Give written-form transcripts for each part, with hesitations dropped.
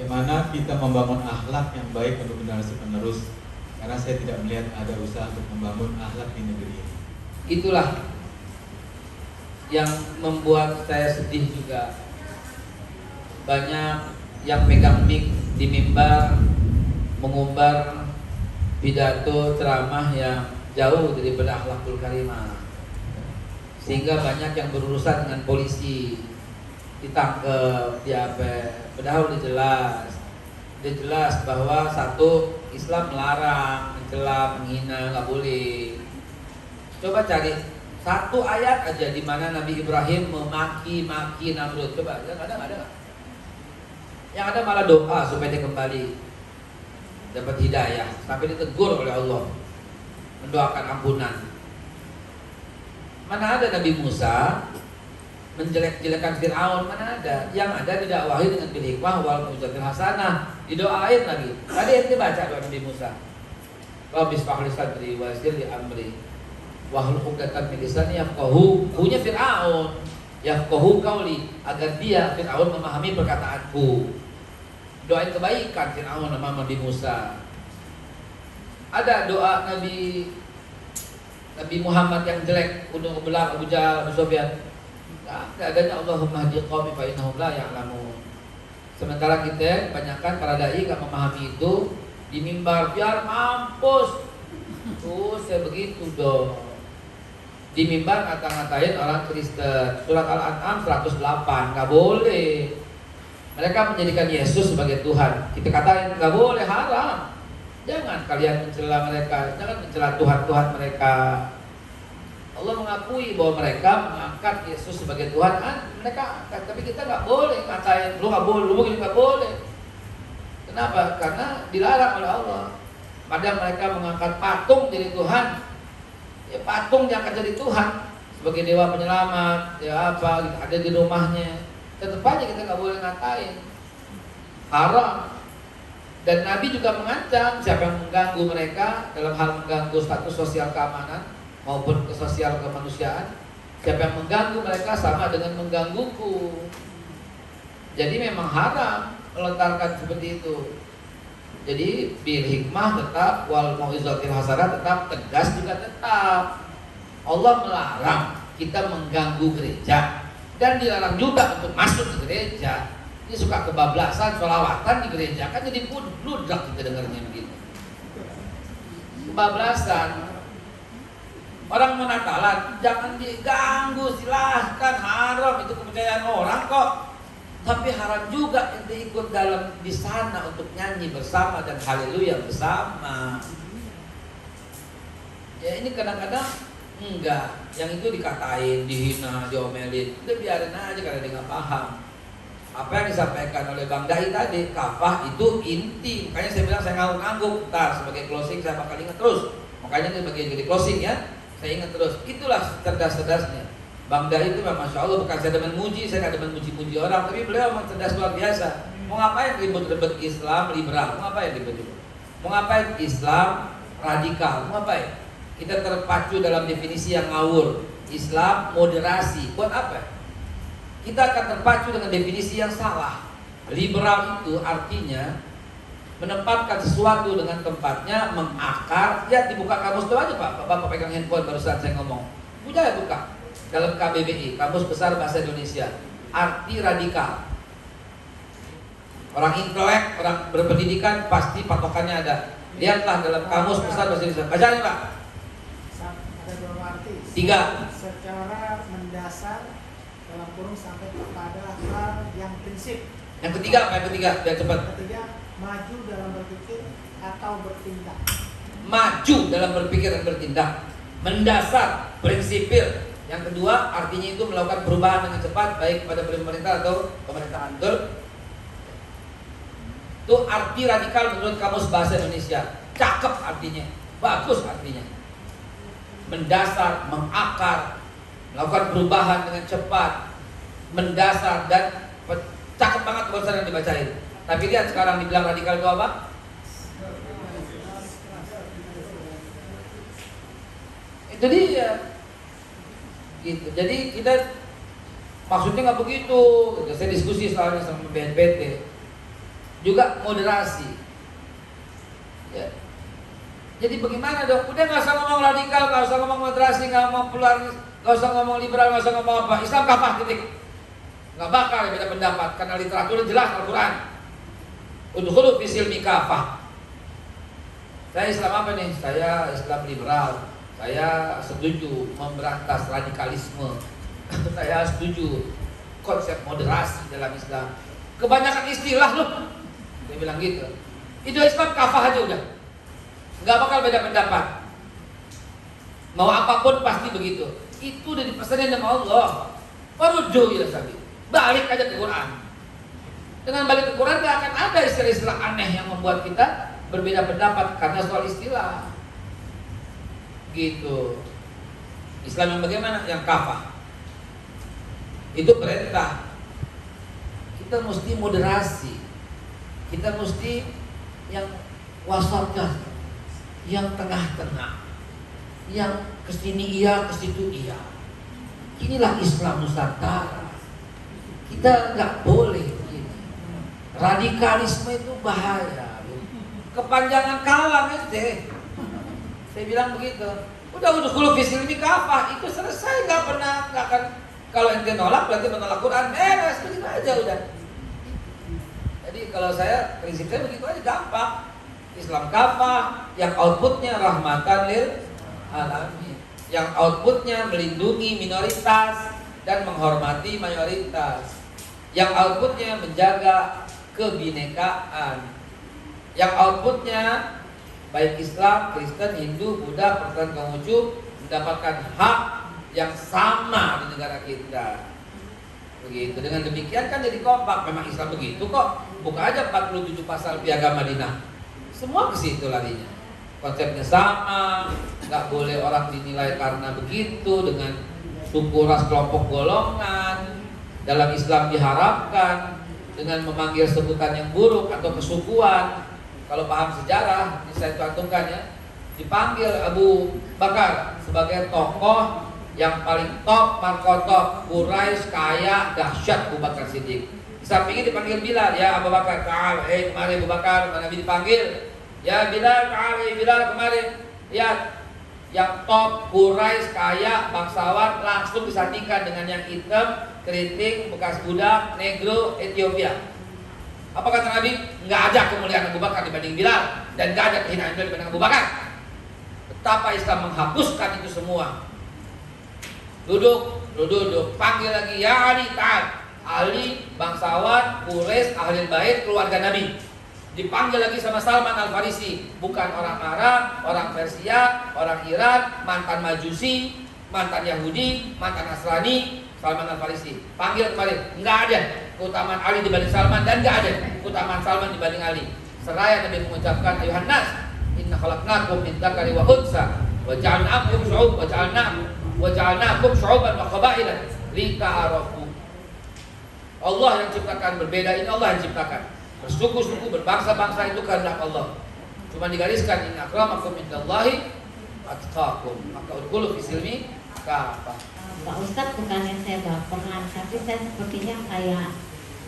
bagaimana kita membangun akhlak yang baik untuk generasi penerus? Karena saya tidak melihat ada usaha untuk membangun akhlak di negeri ini. Itulah yang membuat saya sedih juga. Banyak yang pegang mic di mimbar mengumbar pidato ceramah yang jauh daripada akhlakul karimah, sehingga banyak yang berurusan dengan polisi, ditangkap, padahal udah jelas bahwa satu, Islam melarang mencela, menghina, nggak boleh. Coba cari satu ayat aja di mana Nabi Ibrahim memaki-maki Namrud. Coba, ada nggak? Yang ada malah doa supaya dia kembali dapat hidayah, sampai ditegur oleh Allah, mendoakan ampunan. Mana ada Nabi Musa menjelek-jelekan Fir'aun, mana ada? Yang ada didakwahi dengan bil hikmah wal mau'izatil hasanah, didoain lagi. Tadi ente baca doa Nabi Musa. Rabbi ishrah li sadri wa yassir li amri wahlul 'uqdatam min lisani yafqahu, punya Fir'aun, yafqahu qauli, agar dia Fir'aun memahami perkataanku. Doain kebaikan Fir'aun sama Nabi Musa. Ada doa Nabi Muhammad yang jelek untuk ngebelah Abu Jahal, Abu Sufyan. Tidak adanya Allahumma hdi qaumi fa innahum la ya'lamun. Sementara kita kebanyakan para dai enggak memahami itu, di mimbar biar mampus. Saya begitu dong. Di mimbar ngata-ngatain orang Kristen. Surat Al-An'am 108, enggak boleh. Mereka menjadikan Yesus sebagai Tuhan. Kita katakan enggak boleh, haram. Jangan kalian mencela mereka, jangan mencela Tuhan-Tuhan mereka. Allah mengakui bahwa mereka mengangkat Yesus sebagai Tuhan, mereka angkat, tapi kita nggak boleh ngatain, lu nggak boleh, lu begini nggak boleh. Kenapa? Karena dilarang oleh Allah. Padahal mereka mengangkat patung jadi Tuhan, ya patung diangkat jadi Tuhan sebagai dewa penyelamat, ya apa, gitu, ada di rumahnya. Tetap aja kita nggak boleh ngatain, haram. Dan Nabi juga mengancam siapa yang mengganggu mereka dalam hal mengganggu status sosial keamanan maupun ke sosial kemanusiaan, siapa yang mengganggu mereka sama dengan menggangguku. Jadi memang haram melontarkan seperti itu. Jadi bil hikmah tetap, wal mau'izatil hasanah tetap, tegas juga tetap. Allah melarang kita mengganggu gereja dan dilarang juga untuk masuk ke gereja. Ini suka kebablasan, sholawatan di gereja, kan jadi bludak kita dengarnya begitu. Kebablasan. Orang mau Natalan, jangan diganggu, silahkan, haram, itu kepercayaan orang kok. Tapi haram juga ente ikut dalam di sana untuk nyanyi bersama dan haleluya bersama. Ya ini kadang-kadang enggak, yang itu dikatain, dihina, diomelin, udah biarin aja karena dia nggak paham. Apa yang disampaikan oleh Bang Dai tadi, kafah itu inti. Makanya saya bilang saya ngangguk-ngangguk. Ntar sebagai closing saya bakal ingat terus. Makanya ini bagian jadi closing ya. Saya ingat terus. Itulah cerdas-cerdasnya Bang Dai itu memang Masya Allah, bukan saya demen muji, saya nggak demen muji-muji orang, tapi beliau memang cerdas luar biasa. Mau ngapain ribut-ribut Islam liberal? Mau ngapain ribut-ribut? Mau ngapain Islam radikal? Mau ngapain? Kita terpacu dalam definisi yang ngawur. Islam moderasi. Buat apa? Kita akan terpacu dengan definisi yang salah. Liberal itu artinya menempatkan sesuatu dengan tempatnya, mengakar. Ya dibuka kamus itu aja Pak. Bapak pegang handphone barusan saya ngomong. Punya ya buka. Dalam KBBI, Kamus Besar Bahasa Indonesia. Arti radikal. Orang intelek, orang berpendidikan pasti patokannya ada. Lihatlah dalam Kamus Besar Bahasa Indonesia. Baca nih Pak. Ada dua arti. 3. Secara mendasar dalam kurung sampai kepada hal yang prinsip. Yang ketiga apa? Yang ketiga biar cepat. Ketiga, maju dalam berpikir atau bertindak. Maju dalam berpikir dan bertindak. Mendasar, prinsipil. Yang kedua artinya itu melakukan perubahan dengan cepat, baik pada pemerintah atau pemerintahan. Betul? Itu arti radikal menurut Kamus Bahasa Indonesia. Cakep artinya, bagus artinya. Mendasar, mengakar, melakukan perubahan dengan cepat, mendasar, dan cakep banget bahasa yang dibacain. Tapi lihat sekarang dibilang radikal itu apa? Itu dia. Gitu. Jadi kita maksudnya nggak begitu. Saya diskusi soalnya sama BNPT. juga moderasi. Ya. Jadi bagaimana dong? Udah nggak usah ngomong radikal, nggak usah ngomong moderasi, nggak ngomong pluralis, nggak usah ngomong liberal, nggak usah ngomong apa. Islam kafah titik. Nggak bakal beda pendapat karena literaturnya jelas Al-Quran. Udkhulu fi silmi kafah. Saya Islam apa nih? Saya Islam liberal. Saya setuju memberantas radikalisme. Saya setuju konsep moderasi dalam Islam. Kebanyakan istilah loh. Dia bilang gitu. Itu Islam kafah aja udah. Nggak bakal beda pendapat. Mau apapun pasti begitu. Itu udah dipesanin sama Allah. Farudhu ila sabil. Balik aja ke Quran. Dengan balik ke Quran gak akan ada istilah-istilah aneh yang membuat kita berbeda pendapat karena soal istilah. Gitu. Islam yang bagaimana? Yang kafah. Itu perintah. Kita mesti moderasi. Kita mesti yang wasatnya, yang tengah-tengah, yang kesini iya, kesitu iya. Inilah Islam Nusantara. Kita nggak boleh begini. Radikalisme itu bahaya. Kepanjangan kalam itu. Saya bilang begitu. Udah kalau visil ini kafah itu selesai, nggak akan. Kalau ente nolak berarti menolak Quran. Beres begitu aja udah. Jadi kalau saya prinsip saya begitu aja gampang. Islam kafah yang outputnya rahmatan lil alamin, yang outputnya melindungi minoritas dan menghormati mayoritas, yang outputnya menjaga kebinekaan, yang outputnya baik Islam, Kristen, Hindu, Buddha, Protestan, Konghucu mendapatkan hak yang sama di negara kita. Begitu. Dengan demikian kan jadi kompak. Memang Islam begitu kok. Buka aja 47 pasal Piagam Madinah. Semua ke situ larinya. Konsepnya sama, nggak boleh orang dinilai karena begitu dengan suku, ras, kelompok, golongan. Dalam Islam diharapkan dengan memanggil sebutan yang buruk atau kesukuan. Kalau paham sejarah, ini saya cantumkan ya. Dipanggil Abu Bakar sebagai tokoh yang paling top, markotop, Quraisy, kaya, dahsyat, Abu Bakar Siddiq. Di sampingnya dipanggil Bilal, ya Abu Bakar, ta'al, kemari Abu Bakar, Nabi dipanggil. Ya Bilal, ta'al, Bilal kemari. Ya, yang top, Quraisy, kaya, bangsawan, langsung disandingkan dengan yang hitam, keriting, bekas budak, negro, Ethiopia. Apa kata Nabi? Nggak ada kemuliaan Abu Bakar dibanding Bilal, dan nggak ada kehinaan Bilal dibanding Abu Bakar. Betapa Islam menghapuskan itu semua. Duduk, panggil lagi, ya Ali, ta'al. Ali, bangsawan, Quraisy, ahli bait, keluarga Nabi. Dipanggil lagi sama Salman Al-Farisi, bukan orang Arab, orang Persia, orang Iran, mantan Majusi, mantan Yahudi, mantan Nasrani. Salman Al-Farisi panggil kembali, nggak ada keutamaan Ali dibanding Salman, dan nggak ada keutamaan Salman dibanding Ali. Seraya Nabi mengucapkan, ayuhan nas, inna khalaqnakum min dzakari wa unsa wa ja'alnakum syu'uban wa qabailan lita'arafu. Allah yang ciptakan berbeda, ini Allah yang ciptakan. Bersuku-suku, berbangsa-bangsa itu kehendak Allah. Cuma digariskan, inna akramakum indallahi atqakum. Maka udkhulu fi silmi kafah. Pak Ustadz, bukannya saya baperan, tapi saya sepertinya kayak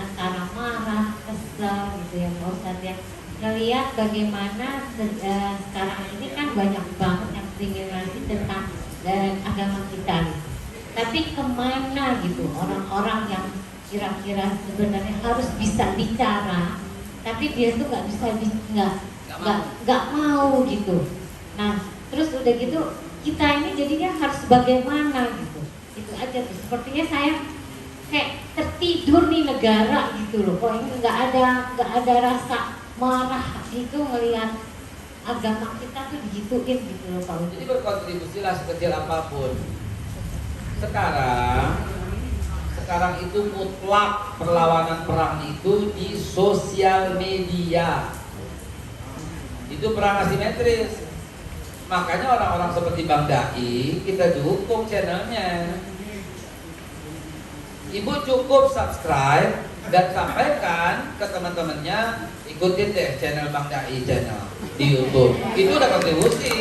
antara marah, kesel gitu ya Pak Ustadz ya. Ngelihat bagaimana sekarang ini kan banyak banget yang kriminalisasi tentang agama kita gitu. Tapi kemana gitu orang-orang yang kira-kira sebenarnya harus bisa bicara, tapi dia tuh nggak mau gitu. Nah terus udah gitu kita ini jadinya harus bagaimana gitu. Itu aja tuh. Sepertinya saya kayak tertidur nih negara gitu loh. Kok ini nggak ada rasa marah gitu ngelihat agama kita tuh digituin gitu loh Pak. Jadi berkontribusilah sekecil apapun. Sekarang itu mutlak perlawanan perang itu di sosial media. Itu perang asimetris. Makanya orang-orang seperti Bang Dai kita dukung channelnya. Ibu cukup subscribe dan sampaikan ke teman-temannya, ikutin deh channel Bang Dai channel di YouTube. Itu udah kontribusi.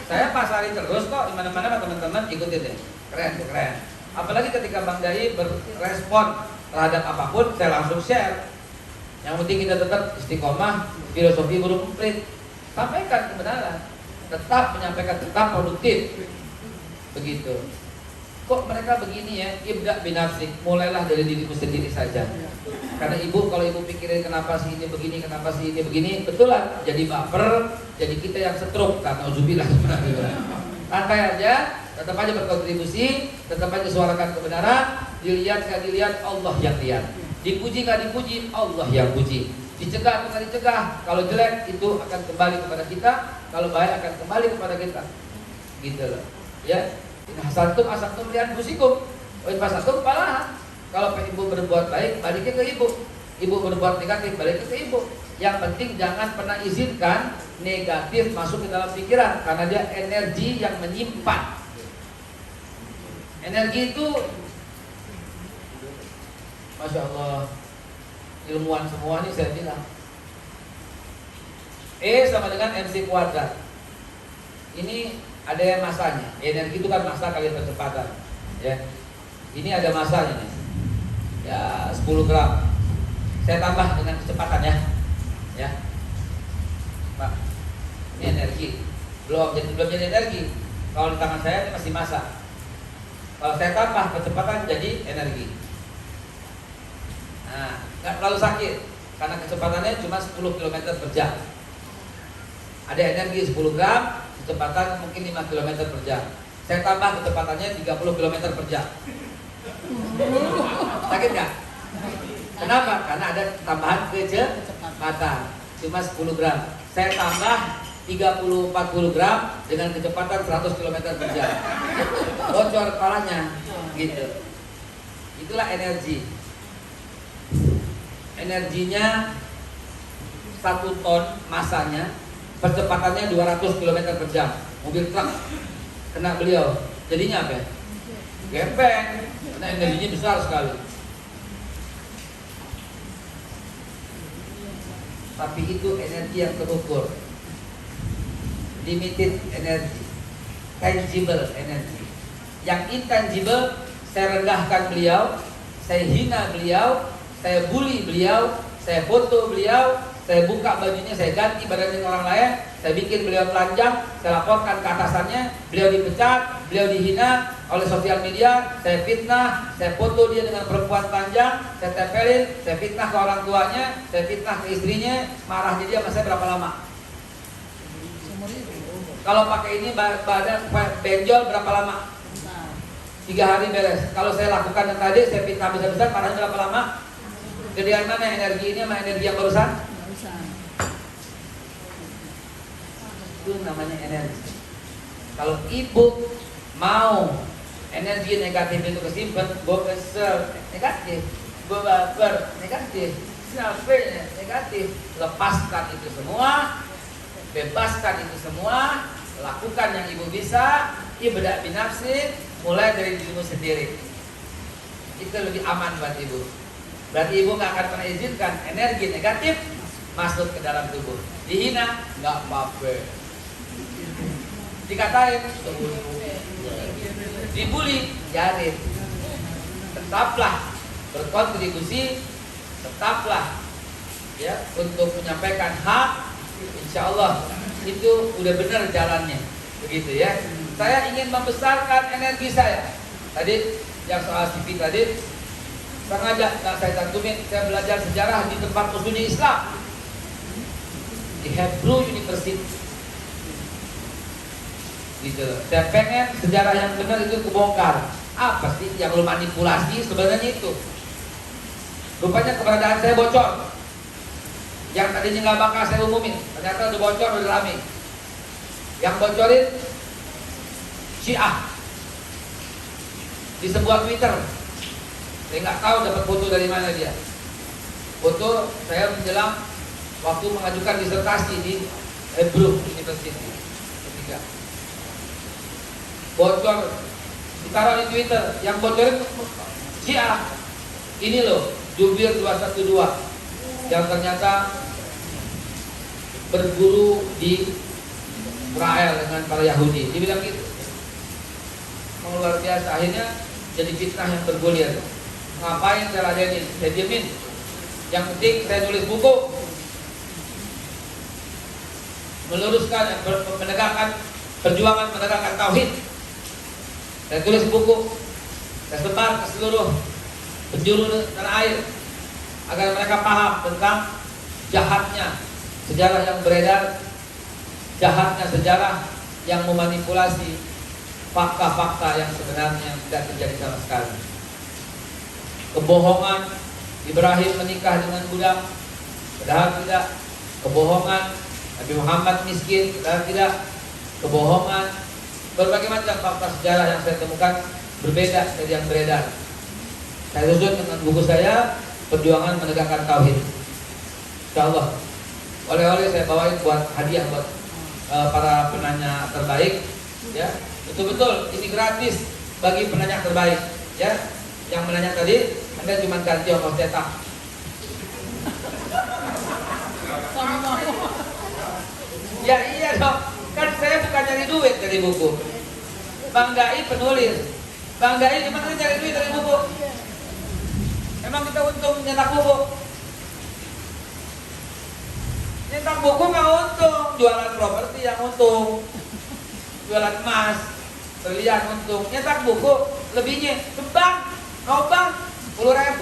Saya pasarin terus kok di mana-mana teman-teman, ikutin deh. Keren. Apalagi ketika Bang Dai berespon terhadap apapun saya langsung share. Yang penting kita tetap istiqomah, filosofi burung emprit, sampaikan kebenaran, tetap menyampaikan, tetap produktif. Begitu. Kok mereka begini ya? Ibda binafsik, mulailah dari dirimu sendiri saja. Karena ibu, kalau ibu pikirin kenapa sih ini begini, kenapa sih ini begini, betulan jadi baper, jadi kita yang stroke, karena uzubillah. Santai aja, tetap aja berkontribusi, tetap aja suarakan kebenaran, dilihat nggak dilihat, Allah yang lihat. Dipuji nggak dipuji, Allah yang puji. Dicegah atau nggak dicegah, kalau jelek itu akan kembali kepada kita, kalau baik akan kembali kepada kita. Gitu loh. Ya. Hasantum asantum lihat musikum, fasatum palahan. Kalau ibu berbuat baik, baliknya ke ibu. Ibu berbuat negatif, baliknya ke ibu. Yang penting jangan pernah izinkan negatif masuk ke dalam pikiran, karena dia energi yang menyimpan. Energi itu, Masya Allah, ilmuwan semua ini saya bilang, E sama dengan MC kuadrat. Ini ada yang masanya. Energi itu kan massa kali percepatan. Ya. Ini ada masanya nih. Ya 10 gram. Saya tambah dengan kecepatan ya. Ya. Pak. Ini energi. Belum jadi energi. Kalau di tangan saya ini masih massa. Kalau saya tambah kecepatan jadi energi. Nah, nggak terlalu sakit karena kecepatannya cuma 10 km per jam. Ada energi 10 gram, kecepatan mungkin 5 km per jam. Saya tambah kecepatannya 30 km per jam. Sakit nggak? Kenapa? Karena ada tambahan kecepatan. Cuma 10 gram. Saya tambah 30-40 gram dengan kecepatan 100 km per jam. Bocor kepalanya. Gitu. Itulah energi. Energinya 1 ton massanya, percepatannya 200 km per jam. Mobil truk kena beliau, jadinya apa ya? Gempeng, karena energinya besar sekali. Tapi itu energi yang terukur, limited energy, tangible energy. Yang intangible, saya rendahkan beliau, saya hina beliau, saya bully beliau, saya foto beliau, saya buka bajunya, saya ganti badannya orang lain, saya bikin beliau telanjang, saya laporkan ke atasannya, beliau dipecat, beliau dihina oleh sosial media, saya fitnah, saya foto dia dengan perempuan telanjang, saya tempelin, saya fitnah ke orang tuanya, saya fitnah ke istrinya, marahnya dia sama saya berapa lama? Kalau pakai ini badan benjol berapa lama? 3 hari beres. Kalau saya lakukan yang tadi, saya fitnah besar-besar, marahnya berapa lama? Gedean mana energi ini sama energi yang barusan? Itu namanya energi. Kalau ibu mau energi negatif itu kesimpan, gue kesel negatif, gue baper negatif, capek negatif, lepaskan itu semua, bebaskan itu semua, lakukan yang ibu bisa, ibda binafsi, mulai dari dirimu sendiri. Itu lebih aman buat ibu. Berarti ibu nggak akan pernah izinkan energi negatif masuk ke dalam tubuh. Dihina nggak apa-apa, dikatain, dibully, jarin. Tetaplah berkontribusi, tetaplah ya untuk menyampaikan hak. Insya Allah itu udah benar jalannya, begitu ya. Saya ingin membesarkan energi saya. Tadi yang soal CV tadi sengaja nggak saya cantumin. Saya belajar sejarah di tempat usuli Islam di Hebrew University. Gitu. Saya pengen sejarah yang benar itu kebongkar. Apa sih yang lu manipulasi sebenarnya itu? Rupanya keberadaan saya bocor. Yang tadinya nggak bakal saya umumin, ternyata udah bocor, udah rame. Yang bocorin Syiah di sebuah Twitter. Saya nggak tahu dapat foto dari mana dia. Foto saya menjelang waktu mengajukan disertasi di Hebrew University ketiga. Bocor, ditaruh di Twitter. Yang bocorin Syiah. Ini loh, Jubir 212 yang ternyata berguru di Israel dengan para Yahudi. Dia bilang gitu. Luar biasa, akhirnya jadi fitnah yang bergulir. Ngapain saya ladenin? Saya diemin. Yang penting saya nulis buku, meluruskan, menegakkan perjuangan menegakkan tauhid. Saya tulis buku, saya sebar ke seluruh penjuru tanah air agar mereka paham tentang jahatnya sejarah yang beredar, jahatnya sejarah yang memanipulasi fakta-fakta yang sebenarnya tidak terjadi sama sekali. Kebohongan Ibrahim menikah dengan budak, padahal tidak. Kebohongan Nabi Muhammad miskin, padahal tidak. Kebohongan, berbagai macam fakta sejarah yang saya temukan berbeda dari yang beredar. Saya susun dengan buku saya, Perjuangan Menegakkan Tauhid. Insyaallah oleh-oleh saya bawain buat hadiah buat para penanya terbaik, ya. Betul-betul ini gratis bagi penanya terbaik, ya. Yang menanya tadi Anda cuma ganti ongkos cetak. Ya iya dong, kan saya bukan nyari duit dari buku. Bang Dai penulis, Bang Dai cuma nyari duit dari buku. Emang kita untung nyetak buku? Nyetak buku nggak untung, jualan properti yang untung, jualan emas, berlian untung. Nyetak buku lebihnya ke bank, bang 10.000.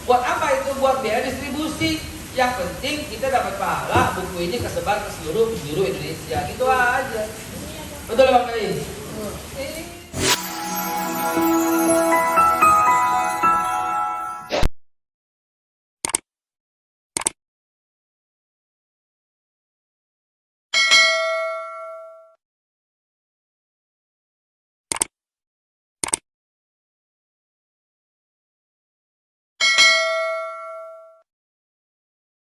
Buat apa itu? Buat biaya distribusi. Yang penting kita dapat pahala, buku ini kesebar ke seluruh penjuru Indonesia. Gitu aja. Betul Bang Dai?